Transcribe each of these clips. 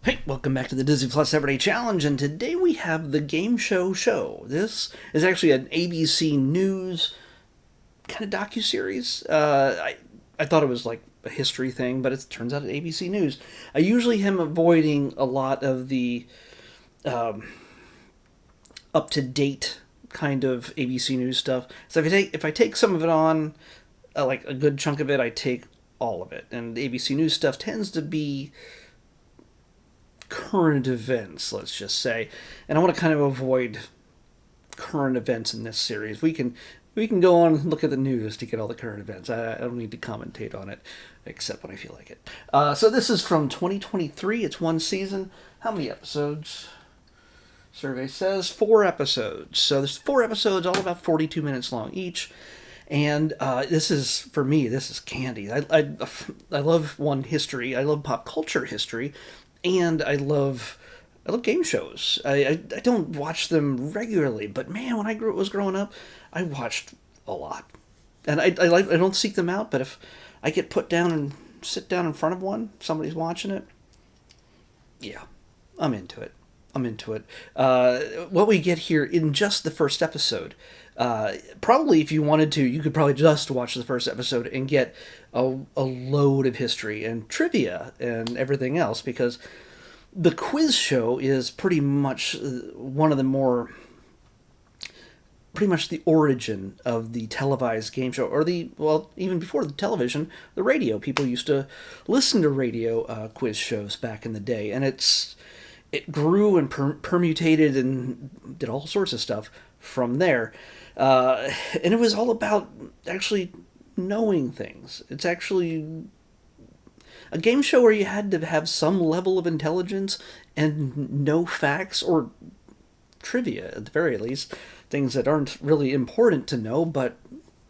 Hey, welcome back to the Disney Plus Everyday Challenge, and today we have the Game Show. This is actually an ABC News kind of docu-series. I thought it was like a history thing, but it turns out it's ABC News. I usually am avoiding a lot of the up-to-date kind of ABC News stuff. So if I take some of it on, like a good chunk of it, I take all of it. And the ABC News stuff tends to be current events, let's just say. And I want to kind of avoid current events in this series. We can go on and look at the news to get all the current events. I don't need to commentate on it, except when I feel like it. So this is from 2023. It's one season. How many episodes? Survey says 4 episodes. So there's 4 episodes, all about 42 minutes long each. And this is, for me, this is candy. I love history. I love pop culture history, and I love game shows. I don't watch them regularly, but man, when I was growing up, I watched a lot, and I don't seek them out. But if I get put down and sit down in front of one, somebody's watching it, yeah, I'm into it. I'm into it. What we get here in just the first episode, probably if you wanted to, you could probably just watch the first episode and get a load of history and trivia and everything else, because the quiz show is pretty much one of the more pretty much the origin of the televised game show, or even before the television, the radio. People used to listen to radio quiz shows back in the day, and it grew and permutated and did all sorts of stuff from there. And it was all about actually knowing things. It's actually a game show where you had to have some level of intelligence and know facts, or trivia at the very least, things that aren't really important to know but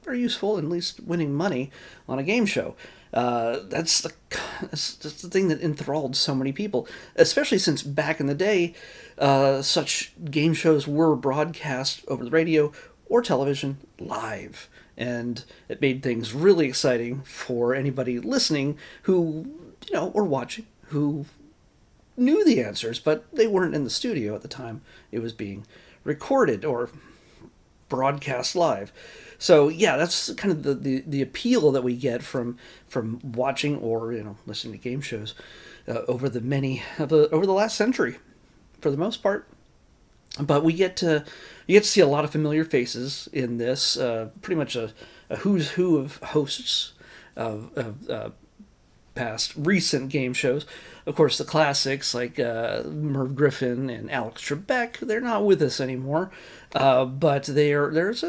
are useful, at least winning money on a game show. That's the thing that enthralled so many people, especially since back in the day, such game shows were broadcast over the radio or television live. And it made things really exciting for anybody listening who, or watching, who knew the answers, but they weren't in the studio at the time it was being recorded or broadcast live. So yeah, that's kind of the appeal that we get from watching or listening to game shows over the last century, for the most part. But you get to see a lot of familiar faces in this. Pretty much a who's who of hosts of past recent game shows. Of course, the classics like Merv Griffin and Alex Trebek. They're not with us anymore, but there's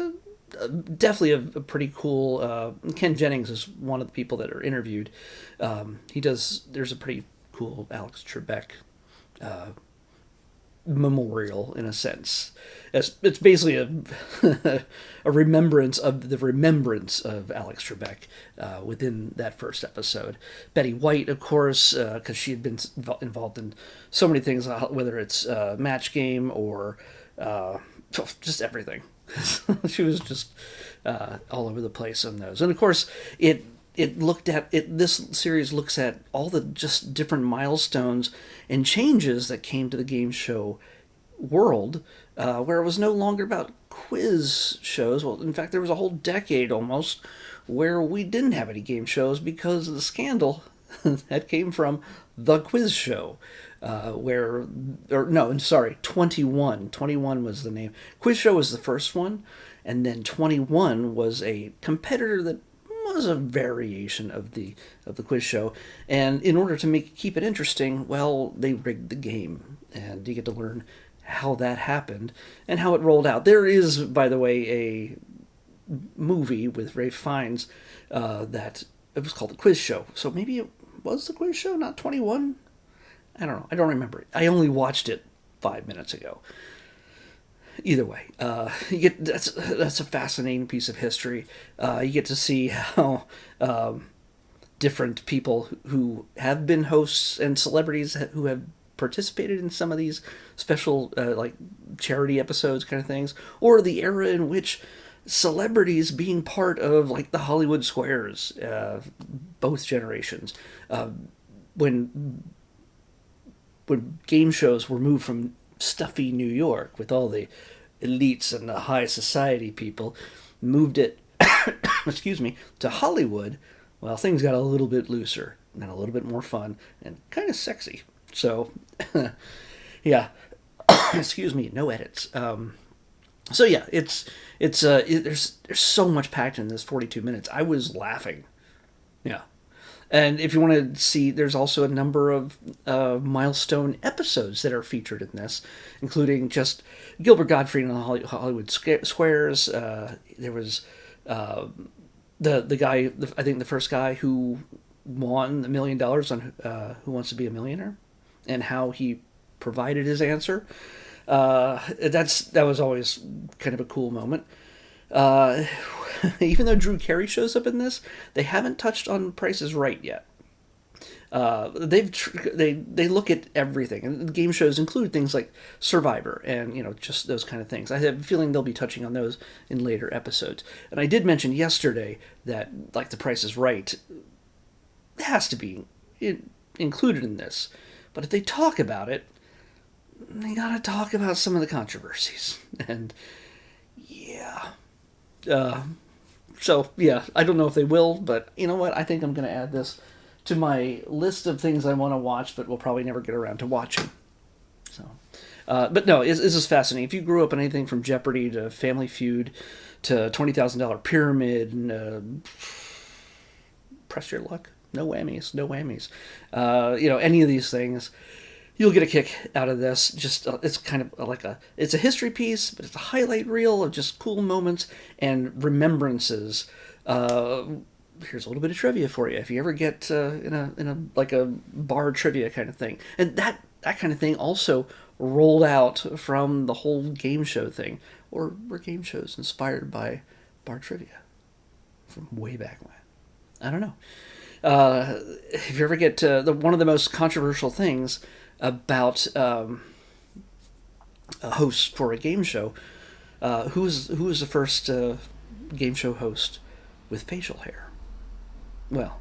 definitely a pretty cool. Ken Jennings is one of the people that are interviewed. There's a pretty cool Alex Trebek memorial, in a sense. It's basically a remembrance of Alex Trebek within that first episode. Betty White, of course, because she had been involved in so many things, whether it's Match Game or just everything. She was just all over the place on those. And of course, this series looks at all the just different milestones and changes that came to the game show world, where it was no longer about quiz shows. Well, in fact, there was a whole decade almost where we didn't have any game shows because of the scandal that came from the quiz show. 21. 21 was the name. Quiz show was the first one, and then 21 was a competitor that was a variation of the quiz show. And in order to keep it interesting, well, they rigged the game, and you get to learn how that happened and how it rolled out. There is, by the way, a movie with Ralph Fiennes that it was called The Quiz Show. So maybe it was The Quiz Show, not 21. I don't know. I don't remember it. I only watched it 5 minutes ago. Either way, that's a fascinating piece of history. You get to see how different people who have been hosts and celebrities who have participated in some of these special like charity episodes kind of things, or the era in which celebrities being part of like the Hollywood squares, both generations, when when game shows were moved from stuffy New York with all the elites and the high society people, moved it, excuse me, to Hollywood, well, things got a little bit looser and a little bit more fun and kind of sexy. So, yeah, excuse me, no edits. So yeah, there's so much packed in this 42 minutes. I was laughing. Yeah. And if you want to see, there's also a number of milestone episodes that are featured in this, including just Gilbert Gottfried and the Hollywood Squares. There was the guy, I think the first guy who won $1 million on Who Wants to Be a Millionaire, and how he provided his answer. That was always kind of a cool moment. Even though Drew Carey shows up in this, they haven't touched on Price is Right yet. They look at everything, and game shows include things like Survivor and just those kind of things. I have a feeling they'll be touching on those in later episodes. And I did mention yesterday that like the Price is Right has to be included in this, but if they talk about it, they gotta talk about some of the controversies, and yeah. So, yeah, I don't know if they will, but you know what? I think I'm going to add this to my list of things I want to watch, but we'll probably never get around to watching. So, but no, this is fascinating. If you grew up on anything from Jeopardy to Family Feud to $20,000 Pyramid, and, press your luck. No whammies, no whammies. Any of these things, you'll get a kick out of this. Just it's kind of like it's a history piece, but it's a highlight reel of just cool moments and remembrances. Here's a little bit of trivia for you. If you ever get in a like a bar trivia kind of thing, and that kind of thing also rolled out from the whole game show thing, or were game shows inspired by bar trivia from way back when? I don't know. If you ever get one of the most controversial things about a host for a game show. Who was the first game show host with facial hair? Well,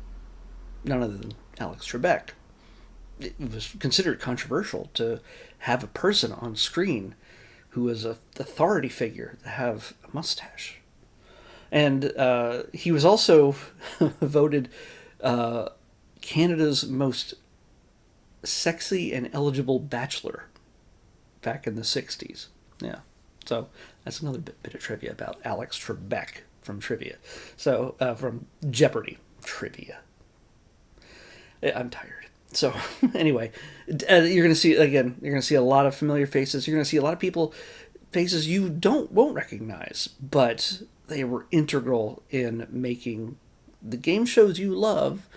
none other than Alex Trebek. It was considered controversial to have a person on screen who was an authority figure to have a mustache. And he was also voted Canada's most sexy and eligible bachelor back in the 60s. Yeah. So that's another bit of trivia about Alex Trebek from Trivia. So, from Jeopardy Trivia. I'm tired. So, anyway, you're going to see a lot of familiar faces. You're going to see a lot of faces you won't recognize, but they were integral in making the game shows you love.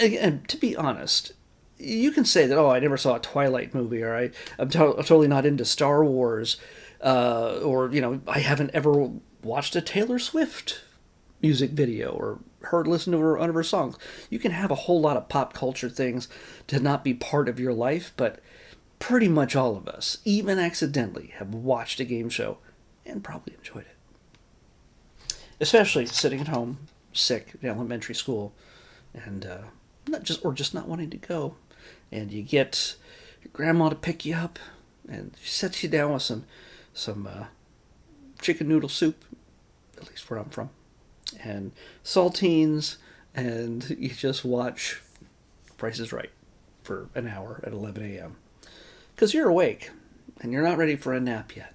And to be honest, you can say that, I never saw a Twilight movie, or I'm totally not into Star Wars, or, I haven't ever watched a Taylor Swift music video or listened to one of her songs. You can have a whole lot of pop culture things to not be part of your life, but pretty much all of us, even accidentally, have watched a game show and probably enjoyed it. Especially sitting at home, sick, in elementary school, and just not wanting to go. And you get your grandma to pick you up, and she sets you down with some chicken noodle soup, at least where I'm from, and saltines, and you just watch Price is Right for an hour at 11 a.m. Because you're awake, and you're not ready for a nap yet.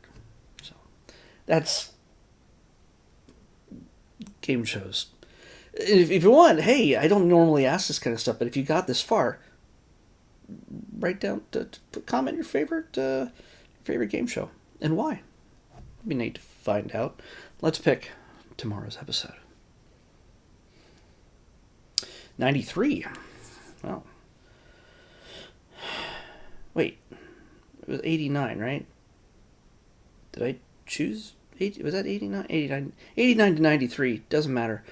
So that's game shows. If you want, hey, I don't normally ask this kind of stuff, but if you got this far, write down, comment your favorite game show and why. It'd be neat to find out. Let's pick tomorrow's episode. 93. Wow. Wait, it was 89, right? Did I choose 80? Was that 89? 89 to 93. Doesn't matter.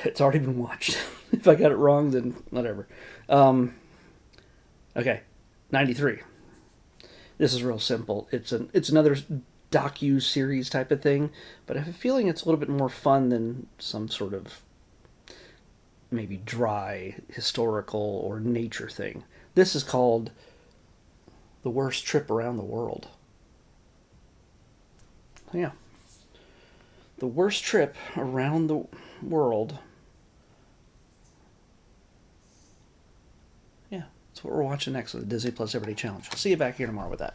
It's already been watched. If I got it wrong, then whatever. Okay, 93. This is real simple. It's another docu-series type of thing, but I have a feeling it's a little bit more fun than some sort of maybe dry historical or nature thing. This is called The Worst Trip Around the World. Yeah. The Worst Trip Around the World. Yeah, that's what we're watching next with the Disney Plus Everyday Challenge. I'll see you back here tomorrow with that.